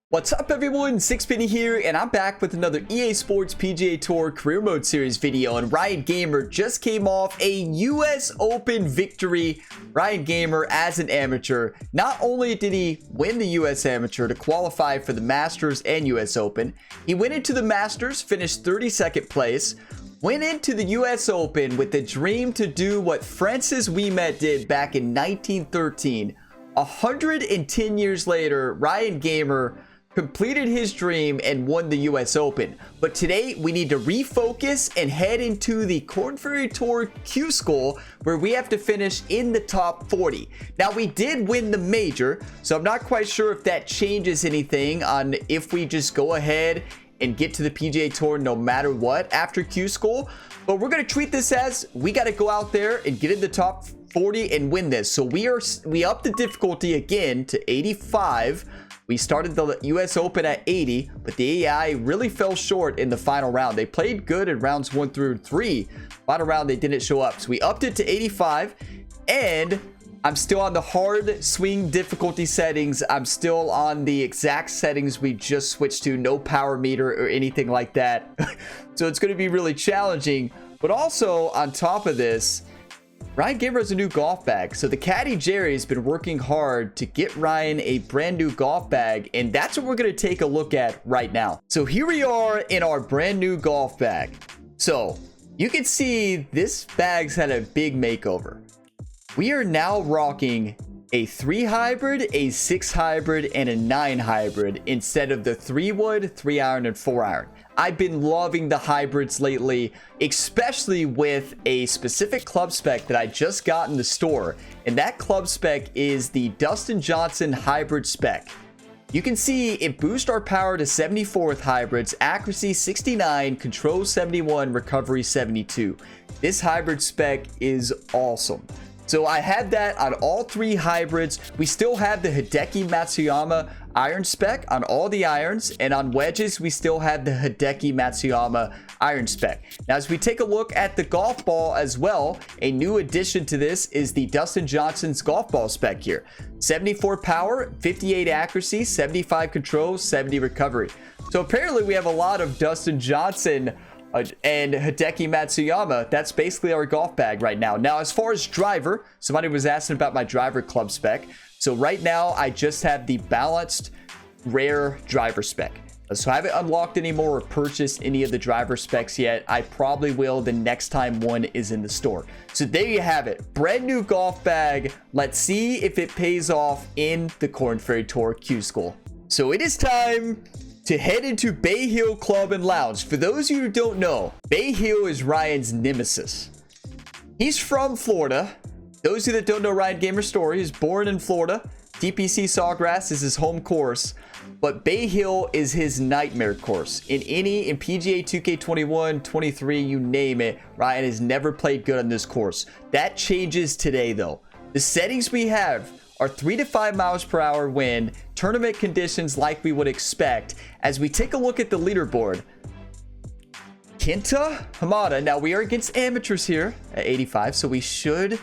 What's up everyone, Sixpenny here, and I'm back with another EA Sports PGA Tour Career Mode Series video. And Ryan Gamer just came off a US Open victory. Ryan Gamer, as an amateur, not only did he win the US Amateur to qualify for the Masters and US Open, he went into the Masters, finished 32nd place, went into the US Open with the dream to do what Francis Ouimet did back in 1913. 110 years later, Ryan Gamer completed his dream and won the US Open. But today we need to refocus and head into the Korn Ferry Tour Q School, where we have to finish in the top 40. Now, we did win the major, so I'm not quite sure if that changes anything on if we just go ahead and get to the PGA Tour no matter what after Q School. But we're going to treat this as we got to go out there and get in the top 40 and win this. So we upped the difficulty again to 85. We started the US Open at 80, but the AI really fell short in the final round. They played good in rounds 1 through 3. Final round, they didn't show up. So we upped it to 85, and I'm still on the hard swing difficulty settings. I'm still on the exact settings we just switched to, no power meter or anything like that. So it's going to be really challenging. But also, on top of this, Ryan Gamer has a new golf bag. So the caddy Jerry has been working hard to get Ryan a brand new golf bag, and that's what we're going to take a look at right now. So here we are in our brand new golf bag. So you can see this bag's had a big makeover. We are now rocking a 3 hybrid, a 6 hybrid, and a 9 hybrid instead of the 3 wood, 3 iron, and 4 iron. I've been loving the hybrids lately, especially with a specific club spec that I just got in the store. And that club spec is the Dustin Johnson hybrid spec. You can see it boosts our power to 74 with hybrids, accuracy 69, control 71, recovery 72. This hybrid spec is awesome. So I had that on all 3 hybrids. We still have the Hideki Matsuyama iron spec on all the irons, and on wedges we still have the Hideki Matsuyama iron spec. Now, as we take a look at the golf ball as well, a new addition to this is the Dustin Johnson's golf ball spec here. 74 power, 58 accuracy, 75 control, 70 recovery. So apparently we have a lot of Dustin Johnson and Hideki Matsuyama. That's basically our golf bag right now. Now, as far as driver, somebody was asking about my driver club spec. So right now I just have the balanced rare driver spec. So I haven't unlocked anymore or purchased any of the driver specs yet. I probably will the next time one is in the store. So there you have it, brand new golf bag. Let's see if it pays off in the Korn Ferry Tour Q School. So it is time to head into Bay Hill Club and Lounge. For those of you who don't know, Bay Hill is Ryan's nemesis. He's from Florida. Those of you that don't know Ryan Gamer's story, he's born in Florida. TPC Sawgrass is his home course, but Bay Hill is his nightmare course. In PGA 2K21, 23, you name it, Ryan has never played good on this course. That changes today though. The settings we have are 3 to 5 miles per hour wind, tournament conditions like we would expect. As we take a look at the leaderboard, Kenta Hamada, now we are against amateurs here at 85, so we should,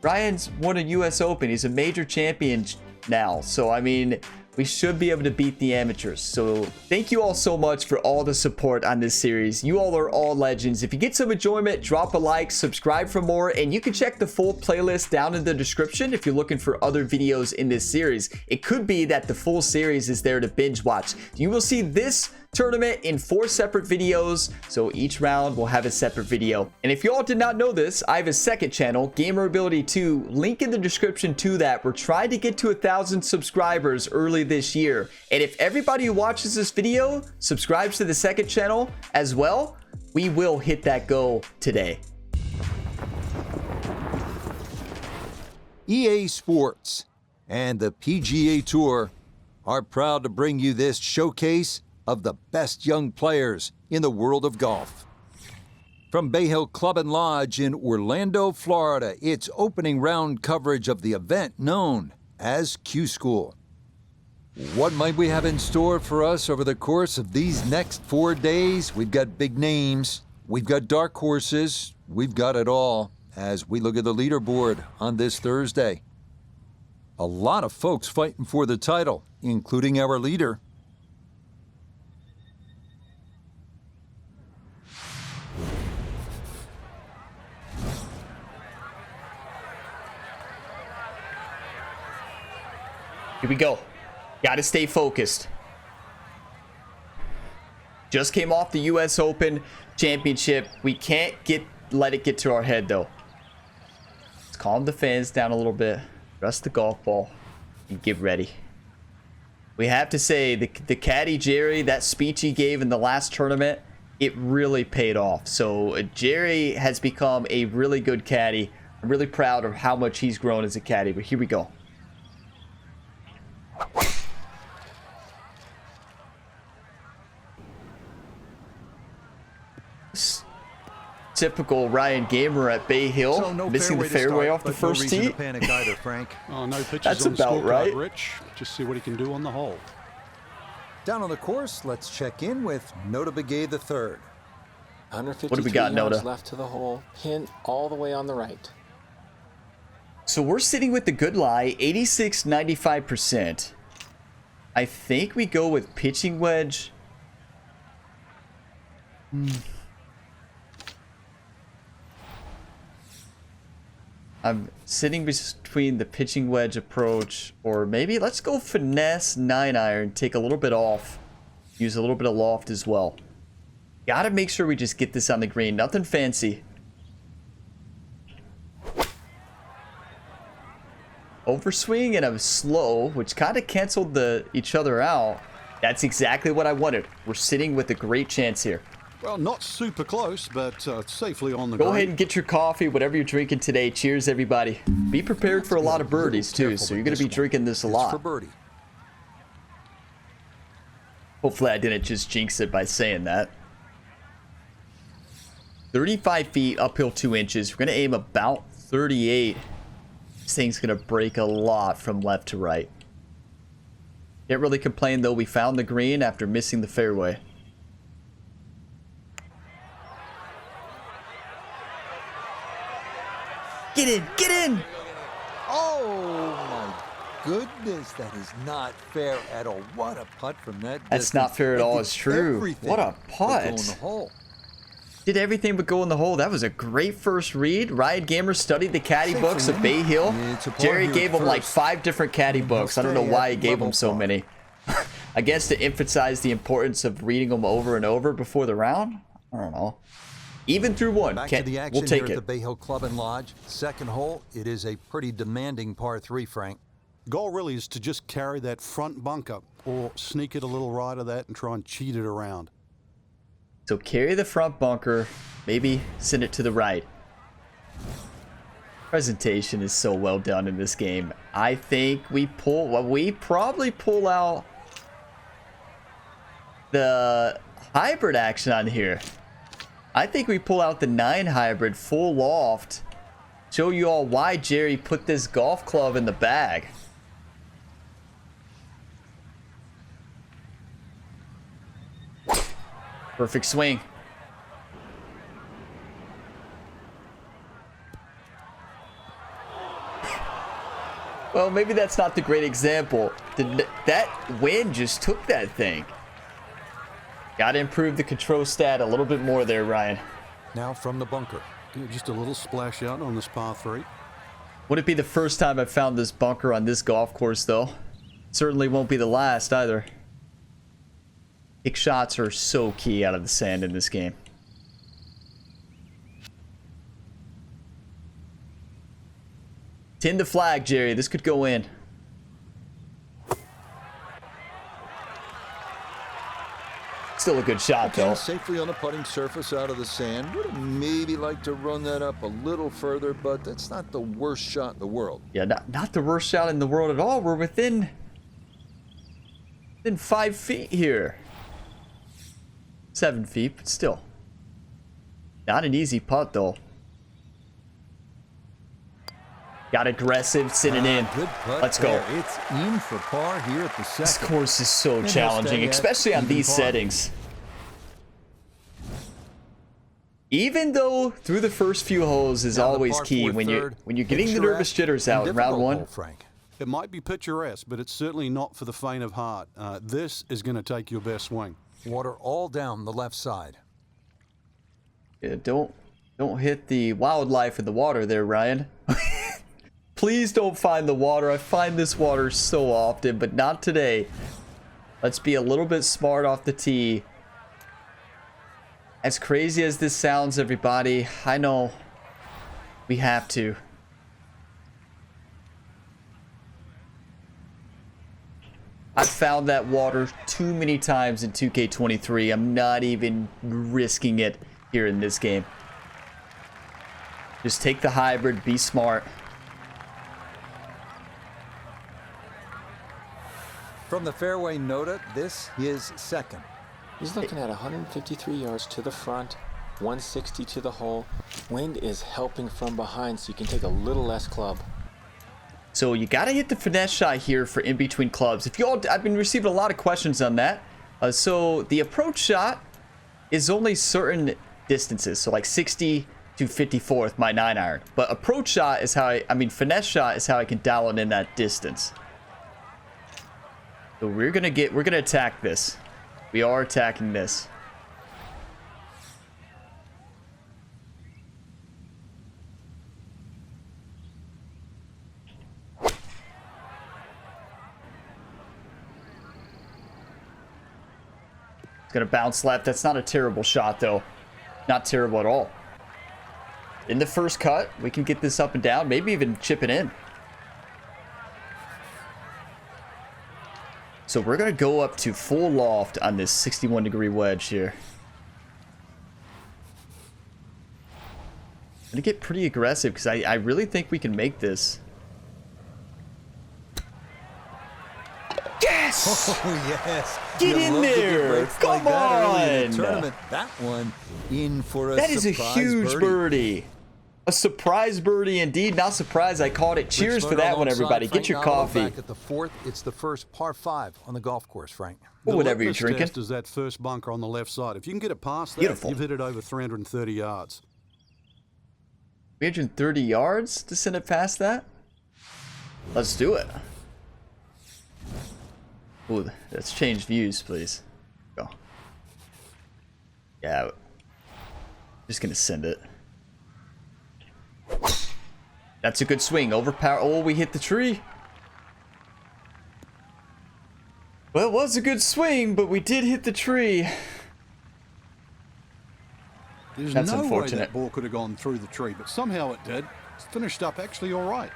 Ryan's won a US Open, he's a major champion now, so I mean, we should be able to beat the amateurs. So thank you all so much for all the support on this series. You all are all legends. If you get some enjoyment, drop a like, subscribe for more, and you can check the full playlist down in the description if you're looking for other videos in this series. It could be that the full series is there to binge watch. You will see this tournament in 4 separate videos, so each round will have a separate video. And if you all did not know this, I have a second channel, Gamer Ability 2, link in the description to that. We're trying to get to 1,000 subscribers early this year, and if everybody who watches this video subscribes to the second channel as well, we will hit that goal today. EA Sports and the PGA Tour are proud to bring you this showcase of the best young players in the world of golf. From Bay Hill Club and Lodge in Orlando, Florida, it's opening round coverage of the event known as Q School. What might we have in store for us over the course of these next 4 days? We've got big names, we've got dark horses, we've got it all as we look at the leaderboard on this Thursday. A lot of folks fighting for the title, including our leader, Here we go. Got to stay focused. Just came off the US Open Championship. We can't let it get to our head, though. Let's calm the fans down a little bit. Rest the golf ball. And get ready. We have to say, the caddy Jerry, that speech he gave in the last tournament, it really paid off. So Jerry has become a really good caddy. I'm really proud of how much he's grown as a caddy. But here we go. Typical Ryan Gamer at Bay Hill, So no missing the fairway off the first no tee. reason to panic either, Frank. No pitches That's on the about scorecard, right. Rich. Just see what he can do on the hole. Down on the course, let's check in with Nota Begay III. 153 What do we got, yards Noda? left to the hole. Pin all the way on the right. So we're sitting with the good lie, 86, 95%. I think we go with pitching wedge. I'm sitting between the pitching wedge approach, or maybe let's go finesse 9-iron, take a little bit off, use a little bit of loft as well. Gotta make sure we just get this on the green, nothing fancy. Overswing and a slow, which kind of canceled each other out. That's exactly what I wanted. We're sitting with a great chance here. Well, not super close, but safely on the green. Go ahead and get your coffee, whatever you're drinking today. Cheers, everybody. Be prepared for a lot of birdies, too, so you're going to be drinking this a It's for lot. birdie. Hopefully I didn't just jinx it by saying that. 35 feet, uphill 2 inches. We're going to aim about 38. This thing's going to break a lot from left to right. Can't really complain, though. We found the green after missing the fairway. Get in! Get in! Oh, my goodness. That is not fair at all. What a putt from that That's distance. not fair at It all. did It's true. everything What a but go in putt. the hole. Did everything but go in the hole. That was a great first read. Riot Gamer studied the caddy Safe books for of him. Bay Hill. It's a par Jerry here gave at him like first. 5 different caddy And he'll books. I don't know stay why at he gave level him so par. many. I guess to emphasize the importance of reading them over and over before the round. I don't know. Even through one. Back to the action We'll take here at the it. Bay Hill Club and Lodge. Second hole, it is a pretty demanding par 3, Frank. Goal really is to just carry that front bunker or sneak it a little right of that and try and cheat it around. So carry the front bunker. Maybe send it to the right. Presentation is so well done in this game. I think we probably pull out the hybrid action on here. I think we pull out the 9 hybrid full loft. Show you all why Jerry put this golf club in the bag. Perfect swing. Well, maybe that's not the great example. That wind just took that thing. Got to improve the control stat a little bit more there, Ryan. Now from the bunker. Yeah, just a little splash out on this par 3. Would it be the first time I've found this bunker on this golf course, though? Certainly won't be the last, either. Kick shots are so key out of the sand in this game. Tin the flag, Jerry. This could go in. Still a good shot, Okay, though. safely on the putting surface out of the sand. Would have maybe liked to run that up a little further, but that's not the worst shot in the world. Yeah, not the worst shot in the world at all. We're within 5 feet here. 7 feet, but still. Not an easy putt, though. Got aggressive, sitting in. Good putt. Let's go. there. It's in for par here at the This second. course is so he'll challenging, stay at especially on even these par. settings. Even though through the first few holes is Now the always par key four when you're third. getting the nervous Picturesque jitters and out in round difficult one. hole, Frank. It might be picturesque, but it's certainly not for the faint of heart. This is going to take your best swing. Water all down the left side. Yeah, don't hit the wildlife in the water there, Ryan. Please don't find the water. I find this water so often, but not today. Let's be a little bit smart off the tee. As crazy as this sounds, everybody, I know we have to. I've found that water too many times in 2K23. I'm not even risking it here in this game. Just take the hybrid, be smart. From the fairway Nota, this is second. He's looking at 153 yards to the front, 160 to the hole. Wind is helping from behind, so you can take a little less club. So you got to hit the finesse shot here for in between clubs. If you all, I've been receiving a lot of questions on that. So the approach shot is only certain distances, so like 60 to 54 with my 9-iron. But approach shot is how I mean finesse shot is how I can dial it in that distance. So we're gonna attack this. We are attacking this. It's gonna bounce left. That's not a terrible shot though. Not terrible at all. In the first cut, we can get this up and down, maybe even chip it in. So we're going to go up to full loft on this 61-degree wedge here. I'm going to get pretty aggressive because I really think we can make this. Yes! Oh, yes. Get in there! Come on! Tournament. That one in for a That is a huge birdie. A surprise birdie indeed. Not surprised I caught it. Cheers for that one, everybody. Get your coffee. Back at the fourth, it's the first par 5 on the golf course, Frank. Or whatever you're drinking. Test is that first bunker on the left side. If you can get it past that, Beautiful. you've hit it over 330 yards. 330 yards to send it past that? Let's do it. Ooh, let's change views, please. Go. Yeah. Just gonna send it. That's a good swing. Overpower. Oh, we hit the tree. Well, it was a good swing, but we did hit the tree. There's That's no way unfortunate. that ball could have gone through the tree, but somehow it did. It's finished up actually all right.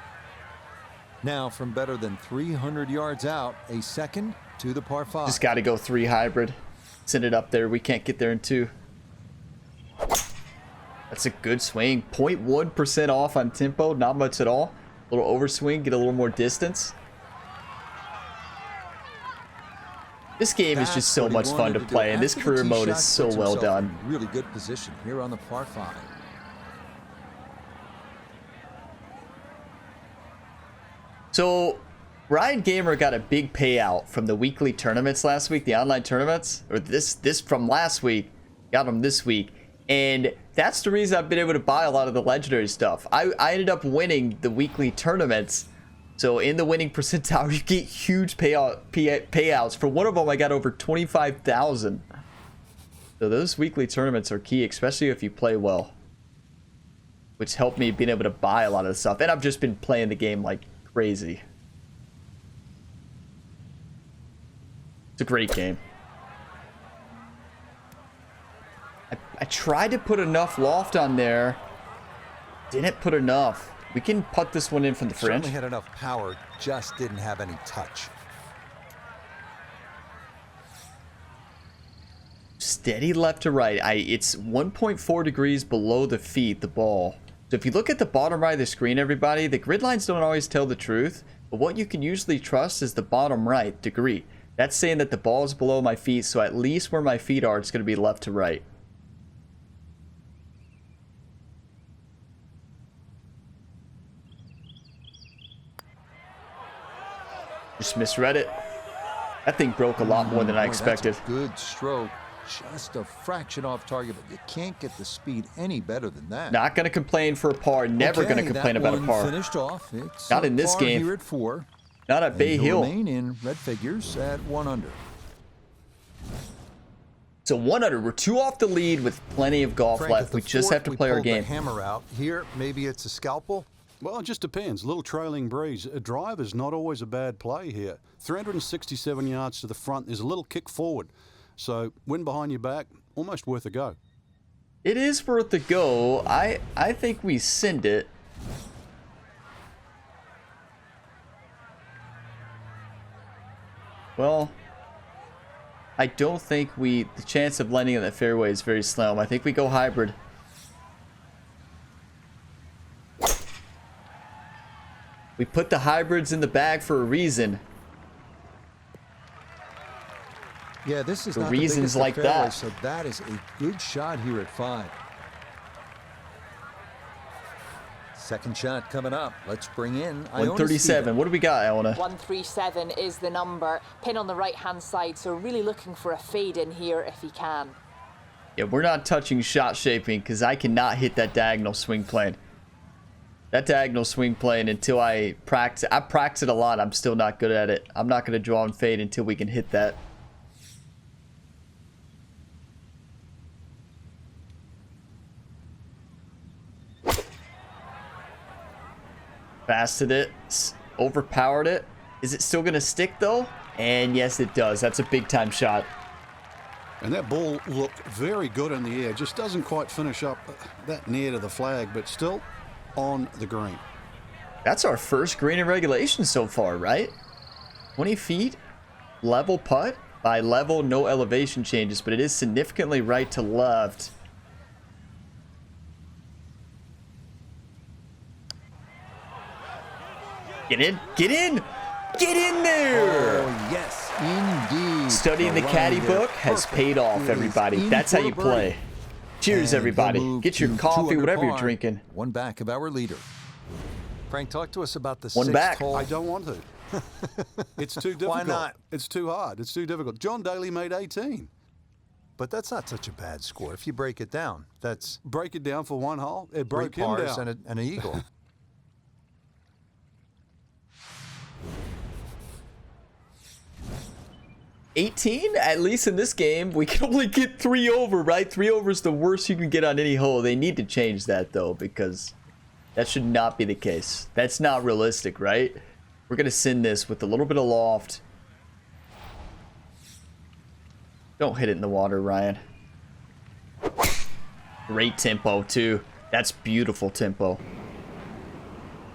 Now, from better than 300 yards out, a second to the par 5. Just got to go 3 hybrid. Send it up there. We can't get there in 2. That's a good swing. 0.1% off on tempo. Not much at all. A little overswing. Get a little more distance. This game is just so much fun to play, and this career mode is so well done. Really good position here on the par 5. So, Ryan Gamer got a big payout from the weekly tournaments last week, the online tournaments, or this from last week. Got them this week. And that's the reason I've been able to buy a lot of the legendary stuff. I ended up winning the weekly tournaments. So in the winning percentile, you get huge payouts. For one of them, I got over 25,000. So those weekly tournaments are key, especially if you play well. Which helped me being able to buy a lot of the stuff. And I've just been playing the game like crazy. It's a great game. I tried to put enough loft on there. Didn't put enough. We can putt this one in from the fringe. Certainly had enough power, just didn't have any touch. Steady left to right. It's 1.4 degrees below the feet, the ball. So if you look at the bottom right of the screen, everybody, the grid lines don't always tell the truth. But what you can usually trust is the bottom right degree. That's saying that the ball is below my feet, so at least where my feet are, it's going to be left to right. Just misread it. That thing broke a lot more than I expected. That's a good stroke. Just a fraction off target, but you can't get the speed any better than that. Not going to complain for a par. Never going to complain about a par. Finished off. It's not in this game. Here at 4. Not at Bay Hill. Remain in red figures at 1 under. So 1 under. We're 2 off the lead with plenty of golf Frank, left. We just have to play our game. The hammer out. Here, maybe it's a scalpel. Well, it just depends. A little trailing breeze. A drive is not always a bad play here. 367 yards to the front. There's a little kick forward. So wind behind your back, almost worth a go. It is worth a go. I think we send it. Well, I don't think the chance of landing in the fairway is very slim. I think we go hybrid. We put the hybrids in the bag for a reason. Yeah, this is For not reasons the biggest like of fairways, that. so that is a good shot here at 5. Second shot coming up. Let's bring in 137. What do we got, Iona? 137 is the number. Pin on the right-hand side, so really looking for a fade in here if he can. Yeah, we're not touching shot shaping because I cannot hit that diagonal swing plane. That diagonal swing plane, until I practice it a lot, I'm still not good at it. I'm not going to draw and fade until we can hit that. Fasted it, overpowered it. Is it still going to stick though? And yes, it does. That's a big time shot. And that ball looked very good in the air. Just doesn't quite finish up that near to the flag, but still on the green. That's our first green in regulation so far, right? 20 feet, level putt. By level, no elevation changes, but it is significantly right to left. Get in, get in, get in there! Oh, yes, indeed. Studying the caddy book has paid off, everybody. That's how you play. Cheers, everybody. Get your coffee, whatever you're drinking. One back of our leader. Frank, talk to us about the One sixth back. hole. I don't want to. It's too difficult. Why not? It's too hard. It's too difficult. John Daly made 18. But that's not such a bad score. If you break it down, that's Break it down for one hole. It broke 3 him pars down. and an eagle. $18, at least in this game, we can only get 3 over, right? 3 over is the worst you can get on any hole. They need to change that, though, because that should not be the case. That's not realistic, right? We're going to send this with a little bit of loft. Don't hit it in the water, Ryan. Great tempo, too. That's beautiful tempo.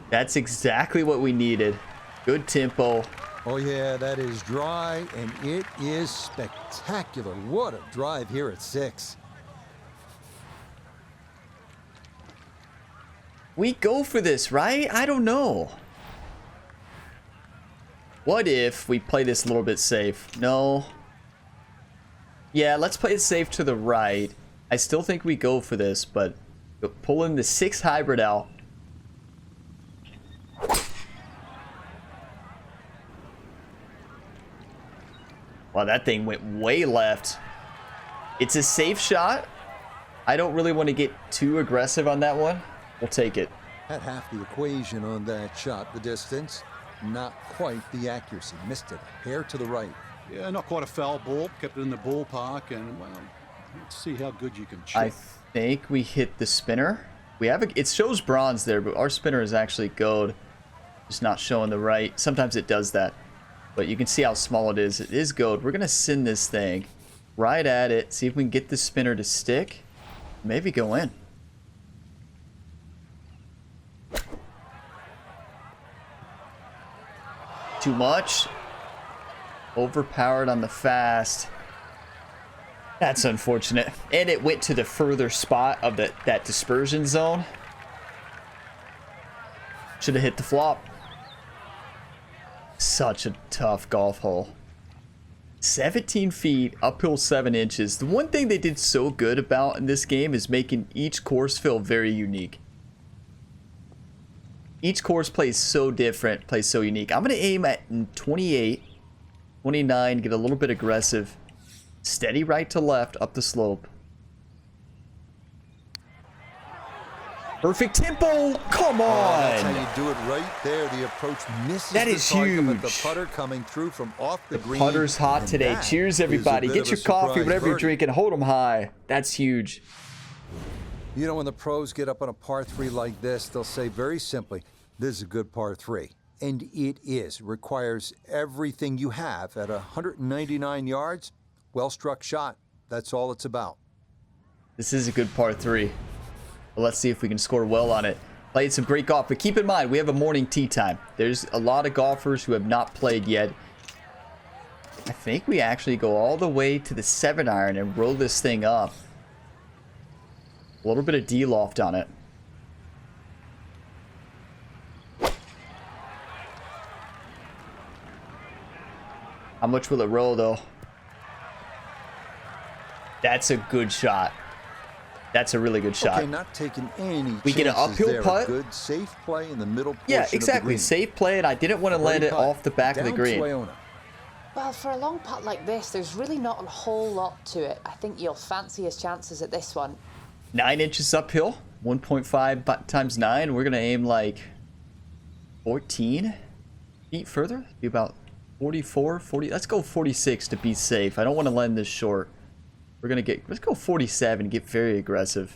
That's exactly what we needed. Good tempo. Oh, yeah, that is dry, and it is spectacular. What a drive here at 6. We go for this, right? I don't know. What if we play this a little bit safe? No. Yeah, let's play it safe to the right. I still think we go for this, but pulling the 6 hybrid out. Wow, that thing went way left. It's a safe shot. I don't really want to get too aggressive on that one. We'll take it. Had half the equation on that shot. The distance, not quite the accuracy. Missed it. Hair to the right. Yeah, not quite a foul ball. Kept it in the ballpark, and well, let's see how good you can chip. I think we hit the spinner. We have it shows bronze there, but our spinner is actually gold. Just not showing the right. Sometimes it does that. But you can see how small it is. It is gold. We're going to send this thing right at it. See if we can get the spinner to stick. Maybe go in. Too much. Overpowered on the fast. That's unfortunate. And it went to the further spot of that dispersion zone. Should have hit the flop. Such a tough golf hole. 17 feet, uphill 7 inches. The one thing they did so good about in this game is making each course feel very unique. Each course plays so different, plays so unique. I'm going to aim at 28, 29, get a little bit aggressive. Steady right to left up the slope. Perfect tempo. Come on. That's how you do it right there. The approach misses That the is target, but huge. the putter coming through from off the green. Putter's hot and today. that Cheers, is a everybody. bit Get of your a coffee, surprise whatever you're birdie. drinking. Hold them high. That's huge. You know, when the pros get up on a par 3 like this, they'll say very simply, This is a good par 3. And it is. Requires everything you have at 199 yards. Well-struck shot. That's all it's about. This is a good par 3. But let's see if we can score well on it. Played some great golf, but keep in mind, we have a morning tee time. There's a lot of golfers who have not played yet. I think we actually go all the way to the 7-iron and roll this thing up. A little bit of D-loft on it. How much will it roll, though? That's a good shot. That's a really good shot. Okay, not taking any We get an uphill there. putt. A good safe play in the middle portion Yeah, of the exactly. green. Safe play, and I didn't want to land it off the back of the Down green. to Iona. Well, for a long putt like this, there's really not a whole lot to it. I think you'll fancy his chances at this one. 9 inches uphill, 1.5 times 9. We're going to aim like 14 feet further. Be about 44, 40. Let's go 46 to be safe. I don't want to land this short. We're going to get, let's go 47, get very aggressive.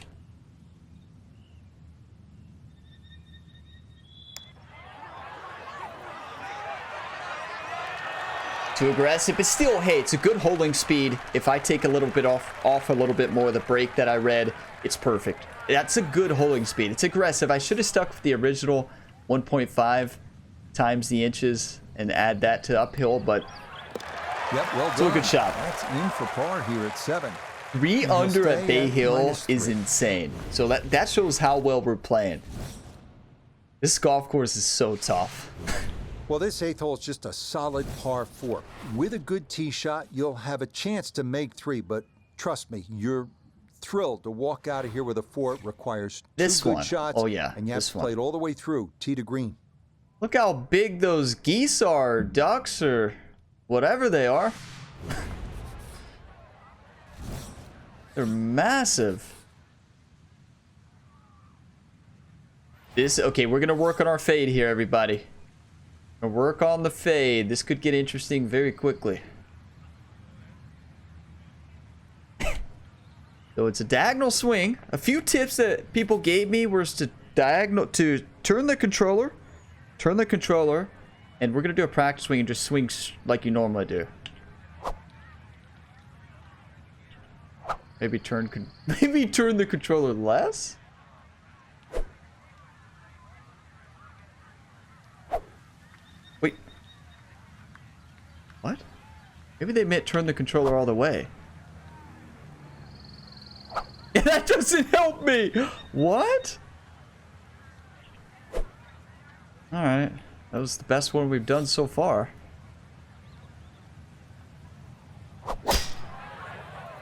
Too aggressive, but still, hey, it's a good holding speed. If I take a little bit off a little bit more of the break that I read, it's perfect. That's a good holding speed. It's aggressive. I should have stuck with the original 1.5 times the inches and add that to uphill, but Yep, well done. still a good shot. That's in for par here at 7. 3 And he'll under at stay Bay at Hill -3. is insane. So that shows how well we're playing. This golf course is so tough. Well, this 8th hole is just a solid par 4. With a good tee shot, you'll have a chance to make 3, but trust me, you're thrilled to walk out of here with a 4. It requires This 2 good one. shots. Oh, yeah, And you have this to play one. it all the way through, tee to green. Look how big those geese are, ducks, or whatever they are. They're massive. Okay, we're gonna work on our fade here, everybody. Gonna work on the fade. This could get interesting very quickly. So it's a diagonal swing. A few tips that people gave me was to turn the controller, and we're gonna do a practice swing and just swing like you normally do. Maybe turn the controller less. Wait. What? Maybe they meant turn the controller all the way. That doesn't help me. What? All right. That was the best one we've done so far.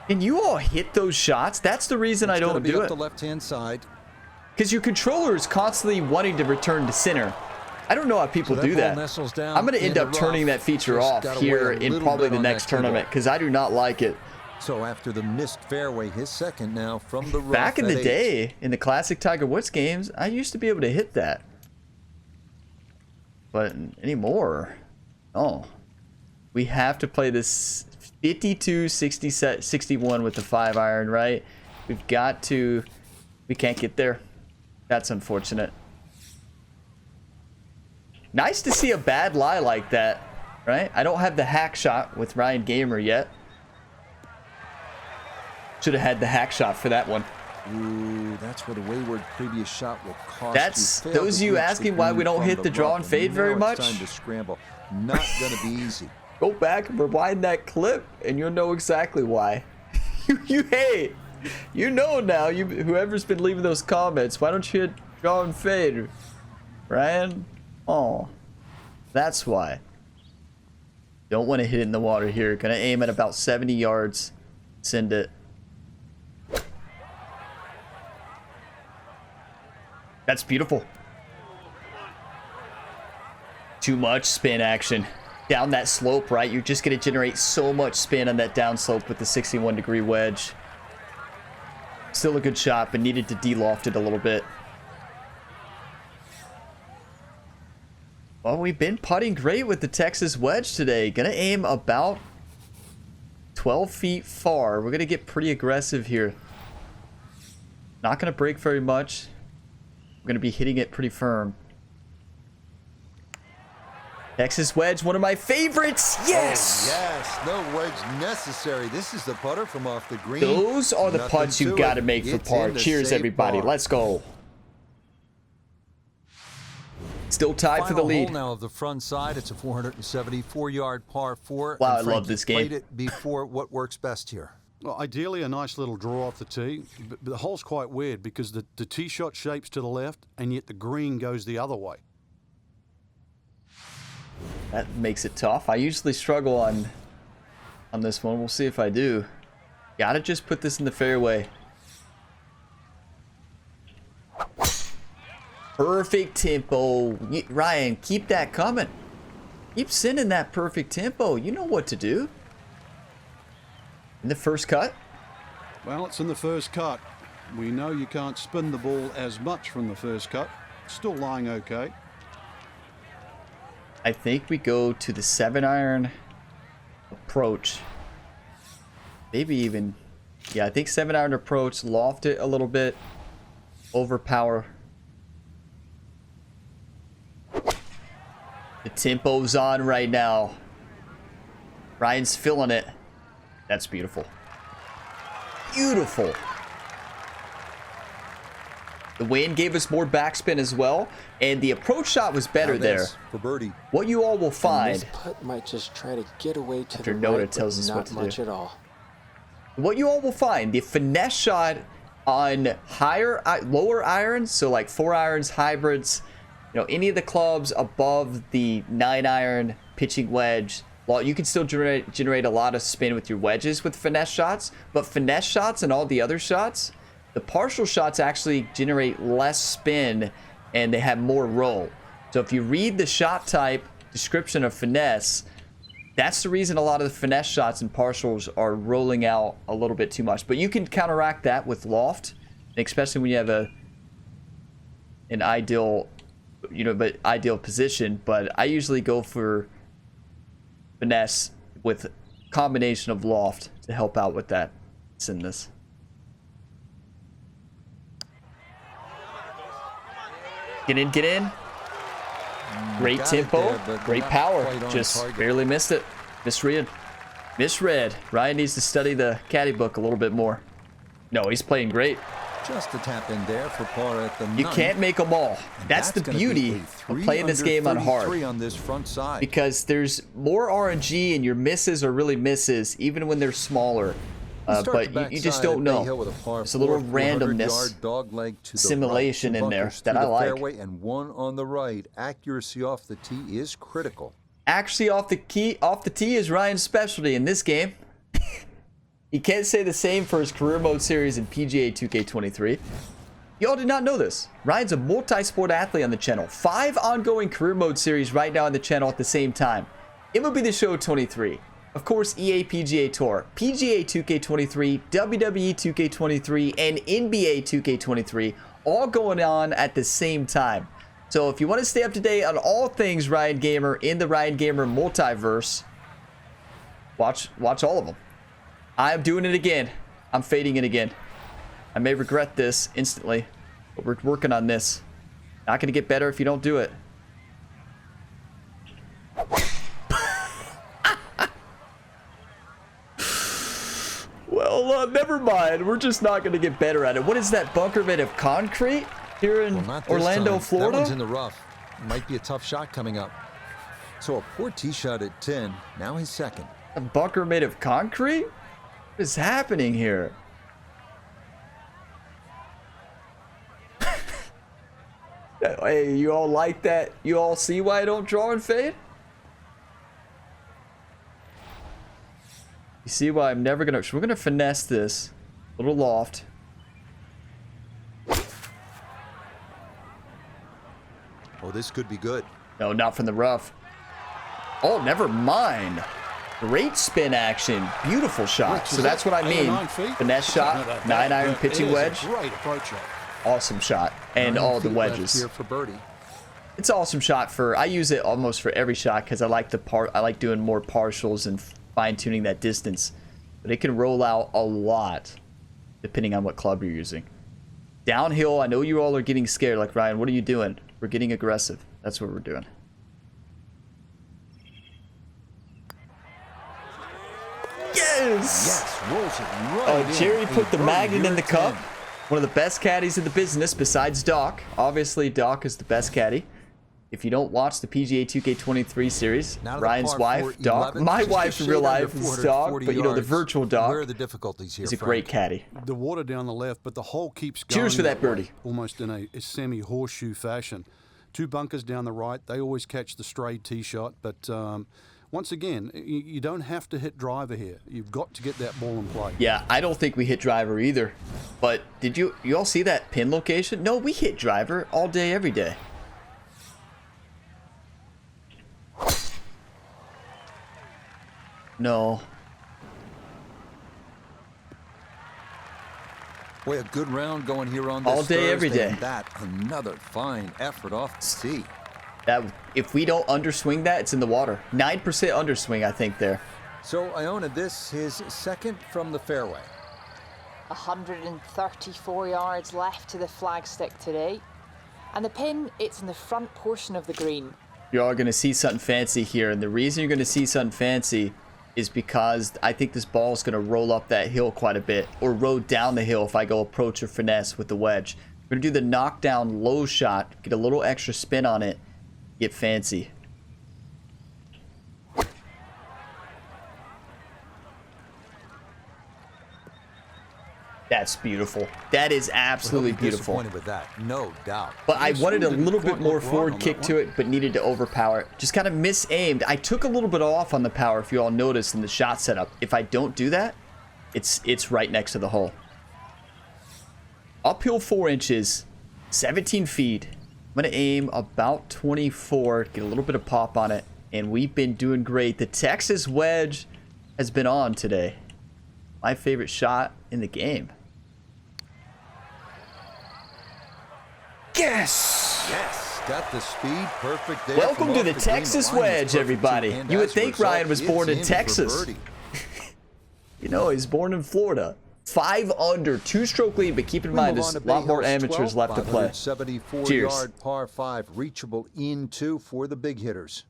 Can you all hit those shots? That's the reason I don't do it. The left-hand side. Because your controller is constantly wanting to return to center. I don't know how people do that. I'm going to end up turning that feature off here in probably the next tournament because I do not like it. So after the missed fairway, his second now from the rough. Back in the at 8. day, in the classic Tiger Woods games, I used to be able to hit that. But anymore, oh. We have to play this 52, 60, 61 with the 5-iron, right? We've got to... We can't get there. That's unfortunate. Nice to see a bad lie like that, right? I don't have the hack shot with Ryan Gamer yet. Should have had the hack shot for that one. Ooh, that's where the wayward previous shot will cost That's you. those of you asking why we don't hit the draw and fade very much. Time to scramble. Not gonna be easy. Go back and rewind that clip, and you'll know exactly why. Hey, you know now. Whoever's been leaving those comments, why don't you hit draw and fade, Ryan? Oh, that's why. Don't want to hit it in the water here. Gonna aim at about 70 yards. Send it. That's beautiful. Too much spin action. Down that slope, right? You're just going to generate so much spin on that down slope with the 61-degree wedge. Still a good shot, but needed to de-loft it a little bit. Well, we've been putting great with the Texas wedge today. Going to aim about 12 feet far. We're going to get pretty aggressive here. Not going to break very much. We're going to be hitting it pretty firm. Texas wedge, one of my favorites. Yes! Oh, yes, no wedge necessary. This is the putter from off the green. Those are the Nothing putts you to got to it. make for It's par. in to Cheers, save everybody. par. Let's go. Still tied for the Final lead. hole now of the front side. It's a 474-yard par 4. Wow, And I love Frankie this game. played it before. What works best here? Well, ideally, a nice little draw off the tee, but the hole's quite weird because the tee shot shapes to the left, and yet the green goes the other way. That makes it tough. I usually struggle on this one. We'll see if I do. Gotta just put this in the fairway. Perfect tempo. Ryan, keep that coming. Keep sending that perfect tempo. You know what to do. In the first cut. Well, it's in the first cut. We know you can't spin the ball as much from the first cut. Still lying okay. I think we go to the 7-iron approach. Maybe even, yeah, I think 7-iron approach, loft it a little bit, overpower. The tempo's on right now. Ryan's feeling it. That's beautiful. Beautiful. The wind gave us more backspin as well, and the approach shot was better Now there. this for birdie. What you all will And find, this putt might just try to get away to After the Noda right, tells but us not what to do. much at all. what you all will find, the finesse shot on lower irons, so like 4-irons, hybrids, you know, any of the clubs above the 9-iron pitching wedge, well, you can still generate a lot of spin with your wedges with finesse shots, but finesse shots and all the other shots, the partial shots actually generate less spin and they have more roll. So if you read the shot type description of finesse, that's the reason a lot of the finesse shots and partials are rolling out a little bit too much. But you can counteract that with loft, especially when you have an ideal, ideal position. But I usually go for finesse with combination of loft to help out with that. It's in this. Get in, get in. Great Got it tempo, there, but great not power. quite on Just target. barely missed it. Misread. Ryan needs to study the caddy book a little bit more. No, he's playing great. Just a tap in there for par at the You 9th. can't make them all. And That's the gonna be beauty a of 3 playing this under game on 33 hard. on this front side. Because there's more RNG and your misses are really misses, even when they're smaller. Start the But you just backside don't at Bay know. Hill with a par There's a little 4, randomness, 400-yard dogleg to the simulation right. Two in there bunkers that through I the like. fairway and one on the right. Accuracy off the tee is critical. Actually, off the tee is Ryan's specialty in this game. He can't say the same for his career mode series in PGA 2K23. Y'all did not know this. Ryan's a multi-sport athlete on the channel. 5 ongoing career mode series right now on the channel at the same time. MLB The Show 23. Of course, EA PGA Tour, PGA 2K23, WWE 2K23, and NBA 2K23 all going on at the same time. So if you want to stay up to date on all things Ryan Gamer in the Ryan Gamer multiverse, watch all of them. I'm doing it again. I'm fading it again. I may regret this instantly, but we're working on this. Not going to get better if you don't do it. Well, never mind. We're just not going to get better at it. What is that bunker made of concrete here in Not this Orlando, time. Florida? That one's in the rough. Might be a tough shot coming up. So a poor tee shot at 10. Now his second. A bunker made of concrete? What is happening here? Hey, you all like that? You all see why I don't draw and fade? You see why I'm never gonna... So we're gonna finesse this. Little loft. Oh, this could be good. No, not from the rough. Oh, never mind. Great spin action. Beautiful shot. So that's what I mean. 9 feet? Finesse shot, 9-iron pitching wedge. Great approach shot. Awesome shot. And 9 all the feet left wedges. here for birdie. It's an awesome shot for... I use it almost for every shot because I like I like doing more partials and fine-tuning that distance. But it can roll out a lot depending on what club you're using. Downhill, I know you all are getting scared. Like, Ryan, what are you doing? We're getting aggressive. That's what we're doing. Yes, rolls it right in. Jerry A put the birdie magnet here in the at cup. 10. One of the best caddies in the business besides Doc. Obviously, Doc is the best caddy. If you don't watch the PGA 2K23 series, Now to the Ryan's par wife, 4 Doc. 11, My just a wife in shade real under life is Doc, 440 but you know, the yards. virtual Doc Where are the difficulties here, is a Frank? great caddy. The water down the left, but the hole keeps going. Cheers for that way, birdie. almost in a semi-horseshoe fashion. 2 bunkers down the right. They always catch the stray tee shot, but once again, you don't have to hit driver here. You've got to get that ball in play. Yeah, I don't think we hit driver either. But did you all see that pin location? No, we hit driver all day, every day. No. Boy, a good round going here on this All day, every Thursday, day. and that another fine effort off the tee. That if we don't underswing that, it's in the water. 9% underswing, I think, there. So Iona, this his second from the fairway. 134 yards left to the flagstick today. And the pin, it's in the front portion of the green. You're all going to see something fancy here. And the reason you're going to see something fancy is because I think this ball is going to roll up that hill quite a bit. Or roll down the hill if I go approach or finesse with the wedge. We're going to do the knockdown low shot. Get a little extra spin on it. Get fancy. That's beautiful. That is absolutely beautiful. Disappointed with that, no doubt. But I This wanted a one didn't little bit quite more look wrong forward on kick that to one. it, but needed to overpower it. Just kind of misaimed. I took a little bit off on the power, if you all noticed in the shot setup. If I don't do that, it's right next to the hole. Uphill 4 inches, 17 feet. I'm going to aim about 24, get a little bit of pop on it, and we've been doing great. The Texas wedge has been on today. My favorite shot in the game. Yes! Yes! Got the speed perfect there. Welcome from to off the green. Texas line was wedge, perfect, everybody. too, and You would as a think result, Ryan was it's born in for Texas. birdie. You know, he's born in Florida. 5 under, 2-stroke lead, but keep in mind, there's a lot more amateurs left to play. 74 Cheers. yard par 5, reachable into for the big hitters.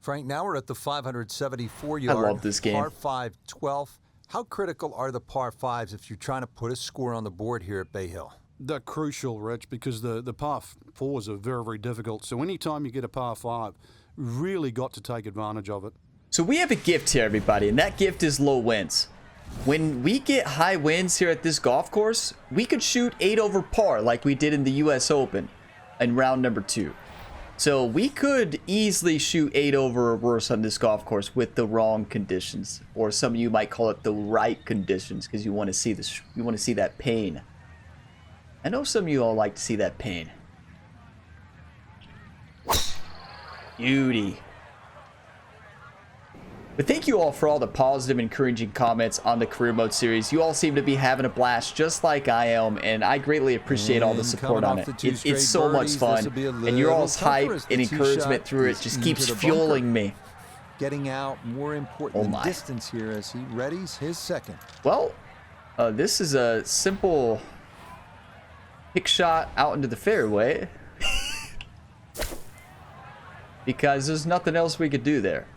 Frank, now we're at the 574 yard love this game. par 5 12th. How critical are the par 5s if you're trying to put a score on the board here at Bay Hill? They're crucial, Rich, because the par 4s are very, very difficult. So anytime you get a par 5, really got to take advantage of it. So we have a gift here, everybody, and that gift is low winds. When we get high winds here at this golf course, we could shoot 8 over par like we did in the US Open in round number 2. So we could easily shoot 8 over or worse on this golf course with the wrong conditions, or some of you might call it the right conditions, because you want to see this, you want to see that pain. I know some of you all like to see that pain. Beauty. But thank you all for all the positive, encouraging comments on the Career Mode series. You all seem to be having a blast just like I am, and I greatly appreciate all the And support coming on off it. the 2 It's so straight much birdies, fun, this'll be a and your all's little tougher hype as the and tee encouragement shot through it is just into keeps the bunker. fueling me. Getting out, more important Oh than my. distance here as he readies his second. Well, this is a simple pick shot out into the fairway. Because there's nothing else we could do there.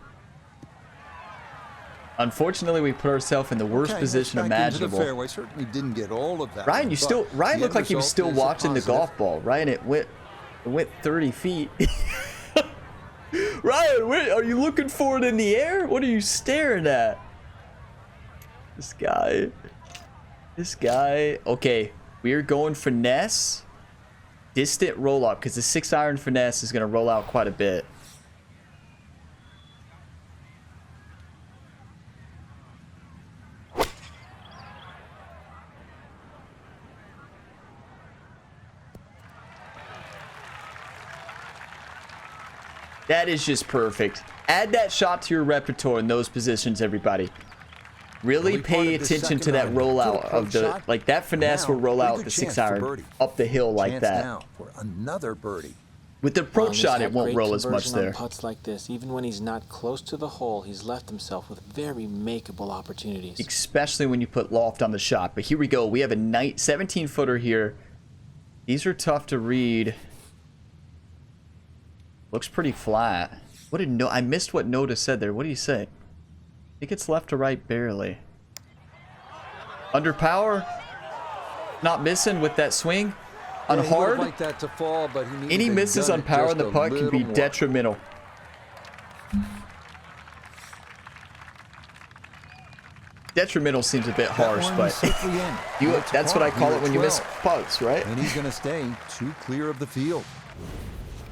Unfortunately, we put ourselves in the worst Okay, position let's back into imaginable. the fairway. Certainly didn't get all of that. Ryan, you but still Ryan the looked end like he was result still is a watching the positive. golf ball. Ryan, it went 30 feet. Ryan, wait, are you looking for it in the air? What are you staring at? This guy. Okay, we're going finesse. Distant roll up, because the 6-iron finesse is going to roll out quite a bit. That is just perfect. Add that shot to your repertoire in those positions, everybody. Really Early part pay of the attention to second that round. rollout Good of the, shot. like that finesse will Now, roll pretty out good the chance 6-iron for birdie. up the hill like Chance that. now for another birdie. With the approach shot, it won't roll as much on there. putts like this, even when he's not close to the hole, he's left himself with very makeable opportunities. Especially when you put loft on the shot. But here we go. We have a 17-footer here. These are tough to read. Looks pretty flat. What did I missed what Noda said there. What do you say? I think it's left to right barely. Under power. Not missing with that swing. On Yeah, he hard. would've liked that to fall, but he needed Any to misses gun on it power just in the a putt can be little more. detrimental. Detrimental seems a bit harsh, That one but safely in. that's what I call Here it when at you miss 12. putts, right? And he's going to stay 2 clear of the field.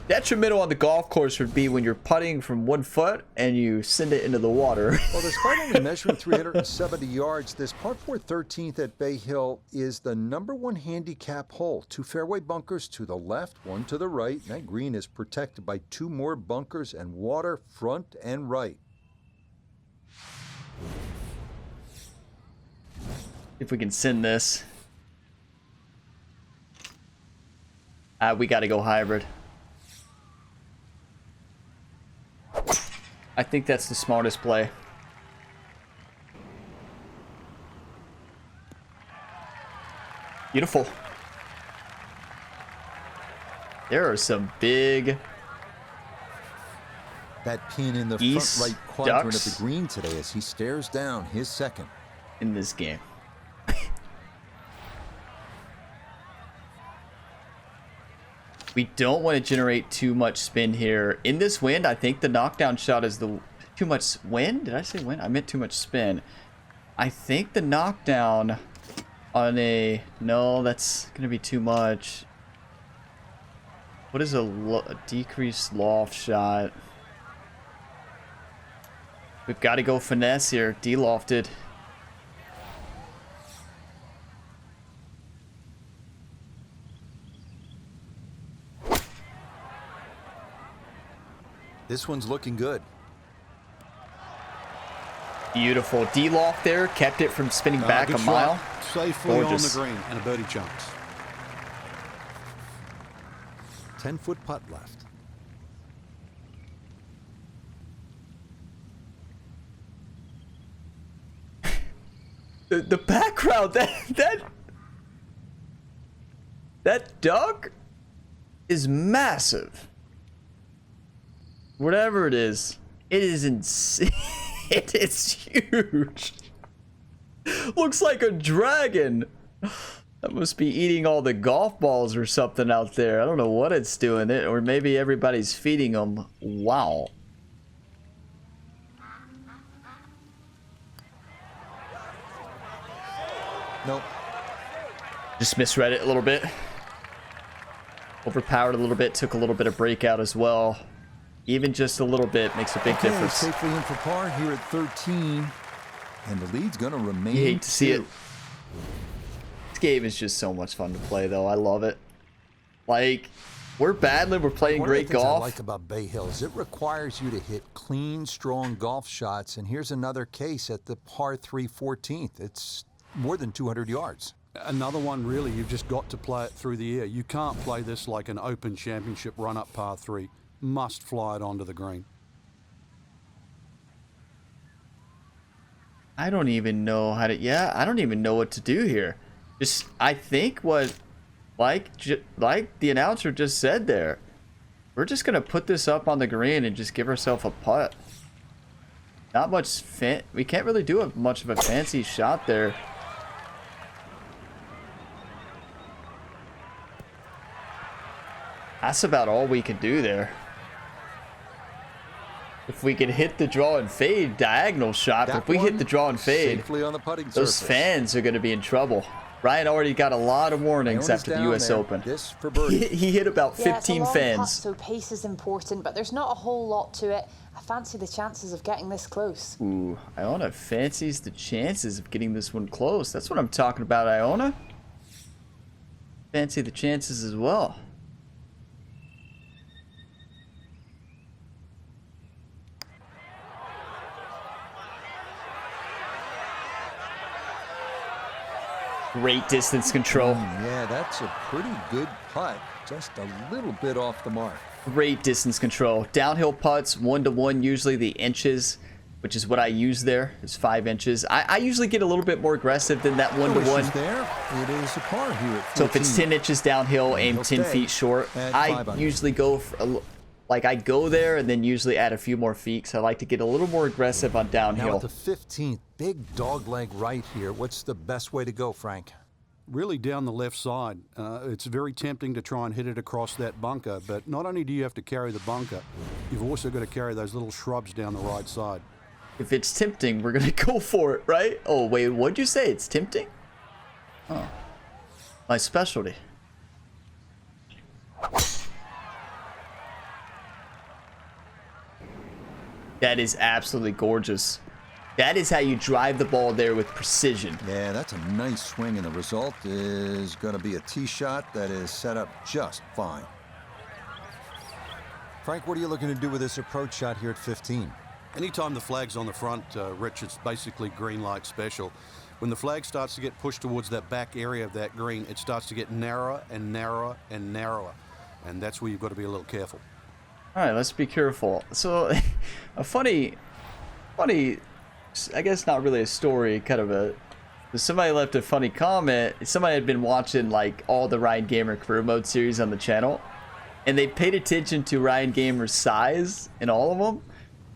Detrimental on the golf course would be when you're putting from 1 foot and you send it into the water. Well, despite only measuring 370 yards, this par 4 13th at Bay Hill is the #1 handicap hole. 2 fairway bunkers to the left, 1 to the right. That green is protected by 2 more bunkers and water front and right. If we can send this. We got to go hybrid. I think that's the smartest play. Beautiful. There are some big That pin in the geese, front right quadrant ducks of the green today as he stares down his second. in this game. We don't want to generate too much spin here. In this wind, I think the knockdown shot is the... Too much wind? Did I say wind? I meant too much spin. I think the knockdown on a... No, that's going to be too much. What is a decreased loft shot? We've got to go finesse here. De-lofted. This one's looking good. Beautiful. D-loft there. Kept it from spinning back a Good mile. shot. Safely Gorgeous. on the green and a birdie chunks. 10-foot putt left. The background, that duck is massive. Whatever it is insane. It is huge. Looks like a dragon. That must be eating all the golf balls or something out there. I don't know what it's doing. Or maybe everybody's feeding them. Wow. Nope. Just misread it a little bit. Overpowered a little bit. Took a little bit of breakout as well. Even just a little bit makes a big Okay, difference. safely in for par here at 13. And the lead's going to remain. You hate to see 2. it. This game is just so much fun to play, though. I love it. Like, we're battling. We're playing One of the great things golf. I like about Bay Hill is it requires you to hit clean, strong golf shots. And here's another case at the par 3 14th. It's more than 200 yards. Another one, really, you've just got to play it through the air. You can't play this like an Open Championship run-up par 3. Must fly it onto the green. I don't even know how to... Yeah, I don't even know what to do here. Just, I think what... Like the announcer just said there. We're just going to put this up on the green and just give ourselves a putt. Not much... We can't really do much of a fancy shot there. That's about all we can do there. If we can hit the draw and fade diagonal shot, but if we hit the draw and fade, Safely on the putting those surface. fans are going to be in trouble. Ryan already got a lot of warnings Iona's after the down US there. Open. This for birdie. He hit about Yeah, it's a 15 long fans. putt, so pace is important, but there's not a whole lot to it. I fancy the chances of getting this close. Ooh, Iona fancies the chances of getting this one close. That's what I'm talking about, Iona. Fancy the chances as well. Great distance control. Yeah, that's a pretty good putt. Just a little bit off the mark. Great distance control. Downhill putts, 1-to-1, usually the inches, which is what I use there, is 5 inches. I usually get a little bit more aggressive than that No issues 1-to-1. there. It is a par here at 14. So if it's 10 inches downhill, aim he'll 10 stay feet short. at I 5 under. usually go for Like, I go there and then usually add a few more feet, so I like to get a little more aggressive on Now downhill. at the 15th, big dog leg right here. What's the best way to go, Frank? Really down the left side. It's very tempting to try and hit it across that bunker, but not only do you have to carry the bunker, you've also got to carry those little shrubs down the right side. If it's tempting, we're going to go for it, right? Oh, wait, what'd you say? It's tempting? Oh, my specialty. That is absolutely gorgeous. That is how you drive the ball there with precision. Yeah, that's a nice swing, and the result is going to be a tee shot that is set up just fine. Frank, what are you looking to do with this approach shot here at 15? Anytime the flag's on the front, Rich, it's basically green light special. When the flag starts to get pushed towards that back area of that green, it starts to get narrower and narrower and narrower. And that's where you've got to be a little careful. All right, let's be careful. So, a funny, I guess not really a story, kind of a, somebody left a funny comment. Somebody had been watching like all the Ryan Gamer career mode series on the channel, and they paid attention to Ryan Gamer's size in all of them,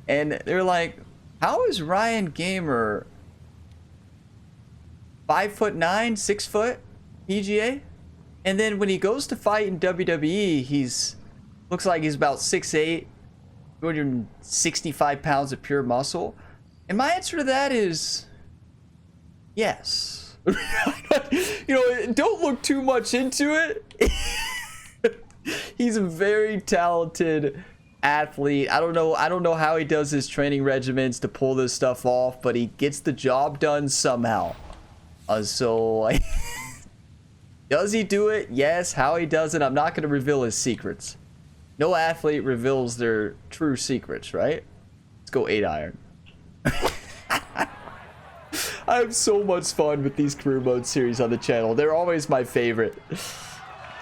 and they're like, how is Ryan Gamer 5'9", 6 foot PGA? And then when he goes to fight in WWE, he's looks like he's about 6'8", 265 pounds of pure muscle. And my answer to that is yes. You know, don't look too much into it. He's a very talented athlete. I don't know how he does his training regimens to pull this stuff off, but he gets the job done somehow. Does he do it? Yes. How he does it, I'm not going to reveal his secrets. No athlete reveals their true secrets, right? Let's go 8-iron. I have so much fun with these career mode series on the channel. They're always my favorite.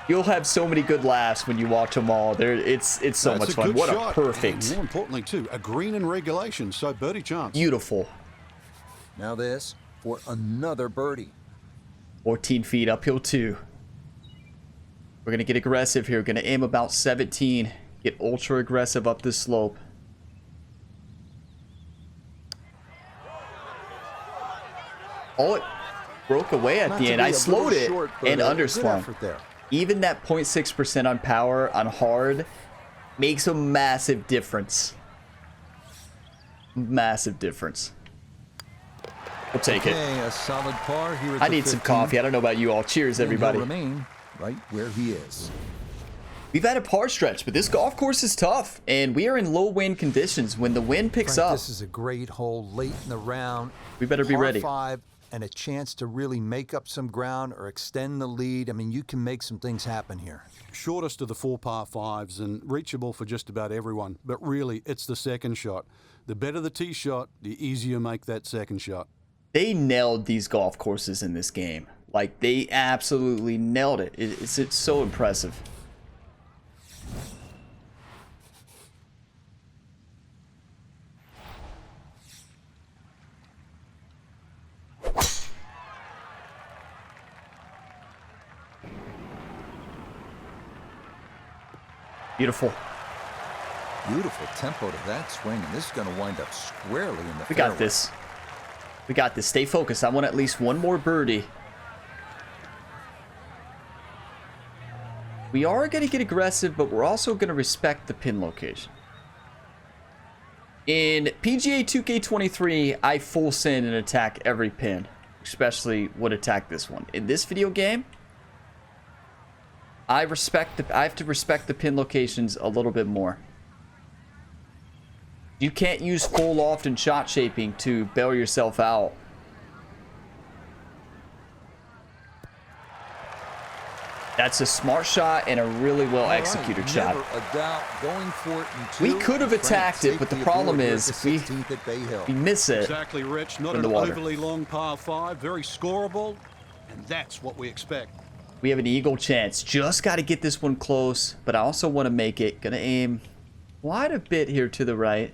You'll have so many good laughs when you watch them all. It's so much fun. What a perfect. And more importantly, too, a green in regulation, so birdie chance. Beautiful. Now this for another birdie. 14 feet uphill too. We're gonna get aggressive here. We're gonna aim about 17. Get ultra aggressive up this slope. Oh, it broke away at the end. I slowed it and underswung. Even that 0.6% on power on hard makes a massive difference. Massive difference. We'll take it. A solid par here at I need some coffee. I don't know about you all. Cheers, everybody. He'll remain right where he is. We've had a par stretch, but this golf course is tough, and we are in low wind conditions. When the wind picks Frank, up, this is a great hole late in the round. We better be ready. Par 5 and a chance to really make up some ground or extend the lead. I mean, you can make some things happen here. Shortest of the 4 par 5s and reachable for just about everyone. But really, it's the second shot. The better the tee shot, the easier you make that second shot. They nailed these golf courses in this game. Like, they absolutely nailed it. It's so impressive. Beautiful. Beautiful tempo to that swing, and this is going to wind up squarely in the fairway. We got this. We got this. Stay focused. I want at least one more birdie. We are going to get aggressive, but we're also going to respect the pin location. In PGA 2K23, I full send and attack every pin, especially would attack this one. In this video game, I have to respect the pin locations a little bit more. You can't use full loft and shot shaping to bail yourself out. That's a smart shot and a really well executed shot. We could have attacked it, but the problem is we miss it. Exactly, Rich. Not an overly long par 5, very scoreable, and that's what we expect. We have an eagle chance. Just got to get this one close, but I also want to make it. Gonna aim quite a bit here to the right.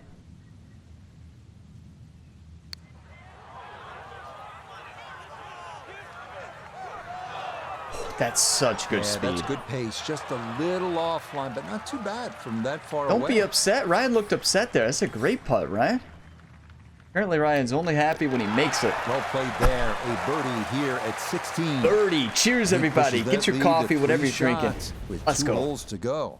That's such good Yeah, speed. that's good pace. Just a little offline, but not too bad from that far Don't away. be upset. Ryan looked upset there. That's a great putt, Ryan. Apparently, Ryan's only happy when he makes it. Well played there. A birdie here at 16. Birdie. Cheers, everybody. Get your coffee, whatever you're drinking. Let's go. 2 holes to go.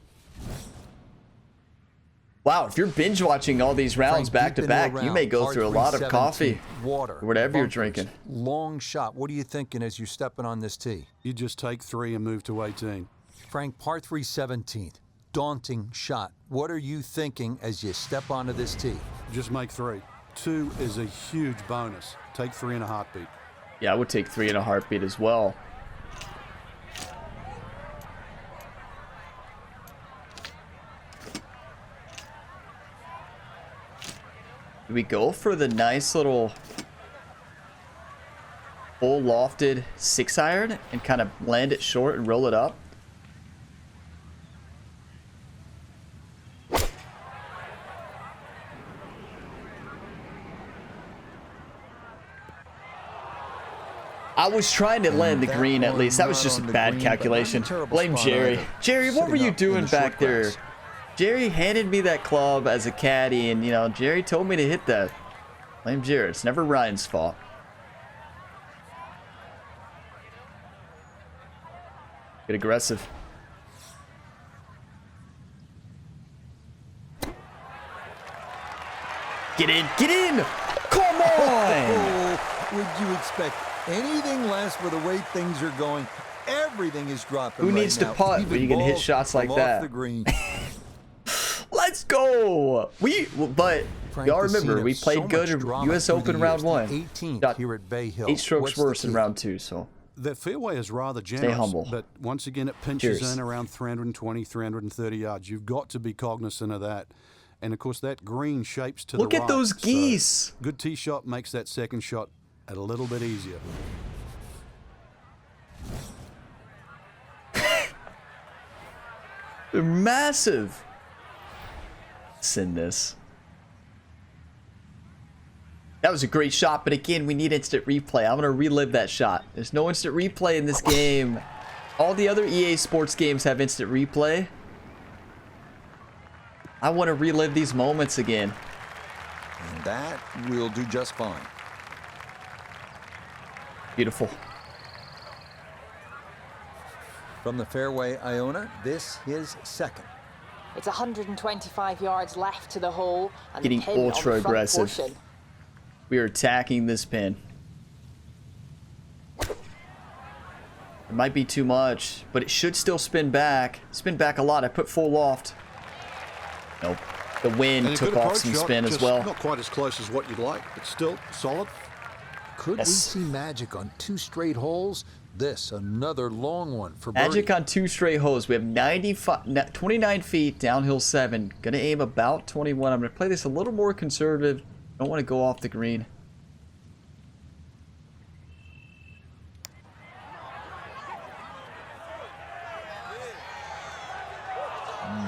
Wow, if you're binge watching all these rounds back to back, you may go through a lot of coffee. Water, Whatever you're bunkers, drinking. Long shot. What are you thinking as you're stepping on this tee? You just take 3 and move to 18. Frank, par 3 17th. Daunting shot. What are you thinking as you step onto this tee? Just make 3. 2 is a huge bonus. Take 3 in a heartbeat. Yeah, I would take 3 in a heartbeat as well. Do we go for the nice little full lofted 6-iron and kind of land it short and roll it up? I was trying to land the green at least. That was just a bad calculation. Blame Jerry. Jerry, what were you doing back there? Jerry handed me that club as a caddy, and, you know, Jerry told me to hit that. Blame Jerry. It's never Ryan's fault. Get aggressive. Get in. Get in. Come on. Oh, would you expect anything less with the way things are going? Everything is dropping. Who right needs to now. putt Even when you can hit balls shots like from that? Off the green. Let's go. But Frank, y'all the scene remember, of we so played much good in drama US through the Open round years. 1. The 18th Got here at Bay Hill. 8 strokes What's the worse in key? round 2, so That fairway is rather generous, humble. but once again, it pinches Cheers. in around 320, 330 yards. You've got to be cognizant of that. And, of course, that green shapes to look the at right. those So geese. good tee shot makes that second shot a little bit easier. They're massive. Send this. That was a great shot, but again, we need instant replay. I'm going to relive that shot. There's no instant replay in this game. All the other EA Sports games have instant replay. I want to relive these moments again. And that will do just fine. Beautiful. From the fairway, Iona, this is second. It's 125 yards left to the hole and Getting the pin on the ultra front aggressive. portion. We are attacking this pin. It might be too much, but it should still spin back. Spin back a lot. I put full loft. Nope. The wind And a took good off approach some shot, spin as just well. Not quite as close as what you'd like, but still solid. Could Yes. we see magic on 2 straight holes? This, another long one for Magic birdie. on 2 straight holes. We have 29 feet, downhill 7. Gonna aim about 21. I'm gonna play this a little more conservative. Don't want to go off the green.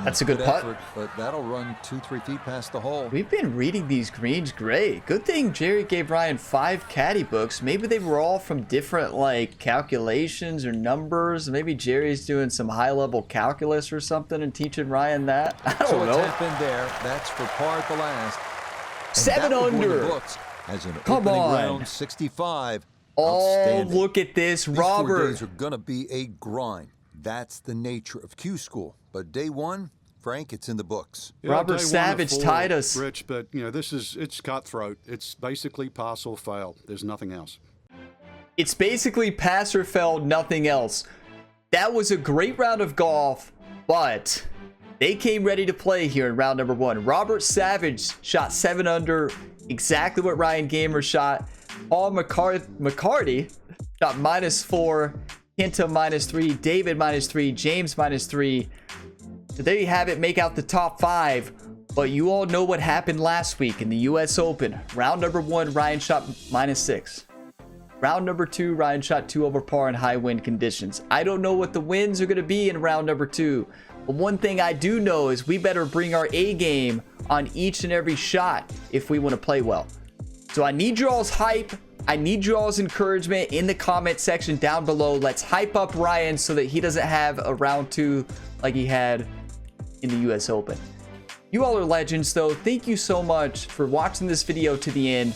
That's a good putt. effort, but that'll run 2-3 feet past the hole. We've been reading these greens great. Good thing Jerry gave Ryan 5 caddy books. Maybe they were all from different like calculations or numbers. Maybe Jerry's doing some high-level calculus or something and teaching Ryan that. I So don't it's know. happened there. That's for par at the last. And 7 that will go in the under. books as an Come opening on. round 65. Oh, Outstanding. look at this, These 4 Robert. days are going to be a grind. That's the nature of Q School. But day 1, Frank, it's in the books. Yeah, Robert day 1 of Savage 4, tied us. Rich, but you know it's cutthroat. It's basically pass or fail. There's nothing else. It's basically pass or fail, nothing else. That was a great round of golf, but they came ready to play here in round number 1. Robert Savage shot 7 under, exactly what Ryan Gamer shot. Paul McCarty shot -4, Hinta -3, David -3, James -3. So there you have it, make out the top 5. But you all know what happened last week in the US Open. Round number 1, Ryan shot -6. Round number 2, Ryan shot 2 over par in high wind conditions. I don't know what the winds are going to be in round number 2. But one thing I do know is we better bring our A game on each and every shot if we want to play well. So I need y'all's hype. I need you all's encouragement in the comment section down below. Let's hype up Ryan so that he doesn't have a round 2 like he had in the US Open. You all are legends, though. Thank you so much for watching this video to the end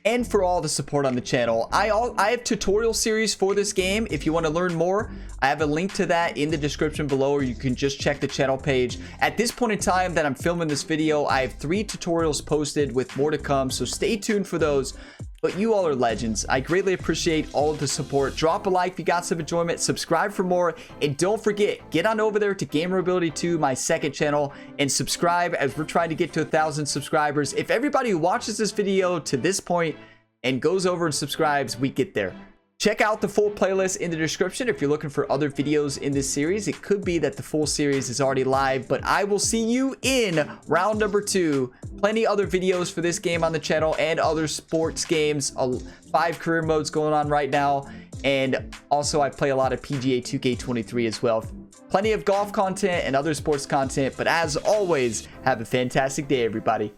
and for all the support on the channel. I have tutorial series for this game. If you want to learn more, I have a link to that in the description below, or you can just check the channel page. At this point in time that I'm filming this video, I have 3 tutorials posted with more to come, so stay tuned for those. But you all are legends. I greatly appreciate all of the support. Drop a like if you got some enjoyment, subscribe for more, and don't forget, get on over there to Gamerability 2, my second channel, and subscribe as we're trying to get to 1,000 subscribers. If everybody who watches this video to this point and goes over and subscribes, we get there. Check out the full playlist in the description if you're looking for other videos in this series. It could be that the full series is already live, but I will see you in round number 2. Plenty other videos for this game on the channel and other sports games. 5 career modes going on right now. And also I play a lot of PGA 2K23 as well. Plenty of golf content and other sports content. But as always, have a fantastic day, everybody.